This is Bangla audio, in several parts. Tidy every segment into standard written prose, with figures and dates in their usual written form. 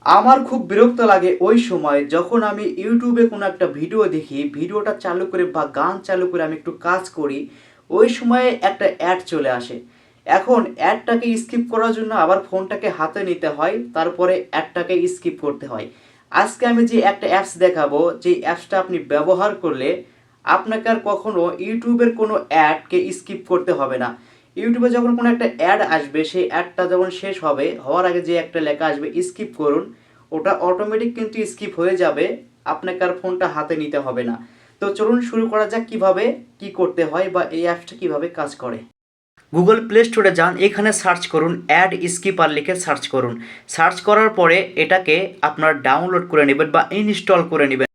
আমার খুব বিরক্ত লাগে ওই সময় যখন আমি ইউটিউবে কোনো একটা ভিডিও দেখি, ভিডিওটা চালু করে বা গান চালু করে আমি একটু কাজ করি, ওই সময়ে একটা অ্যাড চলে আসে। এখন অ্যাডটাকে স্কিপ করার জন্য আবার ফোনটাকে হাতে নিতে হয়, তারপরে অ্যাডটাকে স্কিপ করতে হয়। আজকে আমি যে একটা অ্যাপস দেখাবো, যে অ্যাপসটা আপনি ব্যবহার করলে আপনাকে আর কখনো ইউটিউবের কোনো অ্যাডকে স্কিপ করতে হবে না। ইউটিউবে যখন কোনো একটা অ্যাড আসবে, সেই অ্যাডটা যখন শেষ হবে, হওয়ার আগে যে একটা লেখা আসবে স্কিপ করুন, ওটা অটোমেটিক কিন্তু স্কিপ হয়ে যাবে। আপনাকে আর ফোনটা হাতে নিতে হবে না। তো চলুন শুরু করা যাক কিভাবে কি করতে হয় বা এই অ্যাপসটা কিভাবে কাজ করে। গুগল প্লে স্টোরে যান, এখানে সার্চ করুন অ্যাড স্কিপার লিখে সার্চ করুন। সার্চ করার পরে এটাকে আপনার ডাউনলোড করে নেবেন বা ইনস্টল করে নেবেন।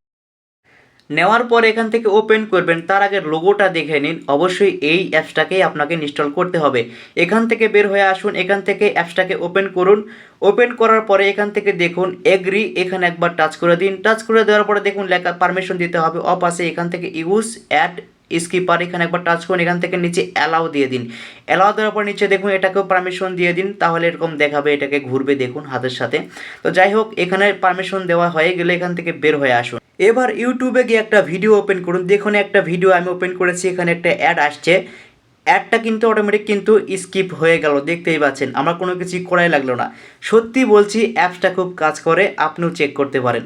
নেওয়ার পর এখান থেকে ওপেন করবেন, তার আগে লোগোটা দেখে নিন। অবশ্যই এই অ্যাপসটাকেই আপনাকে ইনস্টল করতে হবে। এখান থেকে বের হয়ে আসুন, এখান থেকে অ্যাপসটাকে ওপেন করুন। ওপেন করার পরে এখান থেকে দেখুন এগ্রি, এখানে একবার টাচ করে দিন। টাচ করে দেওয়ার পরে দেখুন লেখা পারমিশন দিতে হবে অফ আছে, এখান থেকে ইউজ অ্যাড স্কিপার এখানে একবার টাচ করুন। এখান থেকে নিচে অ্যালাউ দিয়ে দিন। অ্যালাউ দেওয়ার পর নিচে দেখুন এটাকেও পারমিশন দিয়ে দিন, তাহলে এরকম দেখাবে, এটাকে ঘুরবে দেখুন হাতের সাথে। তো যাই হোক, এখানে পারমিশন দেওয়া হয়ে গেলে এখান থেকে বের হয়ে আসুন। এবার ইউটিউবে গিয়ে একটা ভিডিও ওপেন করুন। দেখুন একটা ভিডিও আমি ওপেন করেছি, এখানে একটা অ্যাড আসছে। অ্যাডটা কিন্তু অটোমেটিক কিন্তু স্কিপ হয়ে গেল, দেখতেই পাচ্ছেন। আমার কোনো কিছু করাই লাগলো না। সত্যি বলছি, অ্যাপসটা খুব কাজ করে, আপনিও চেক করতে পারেন।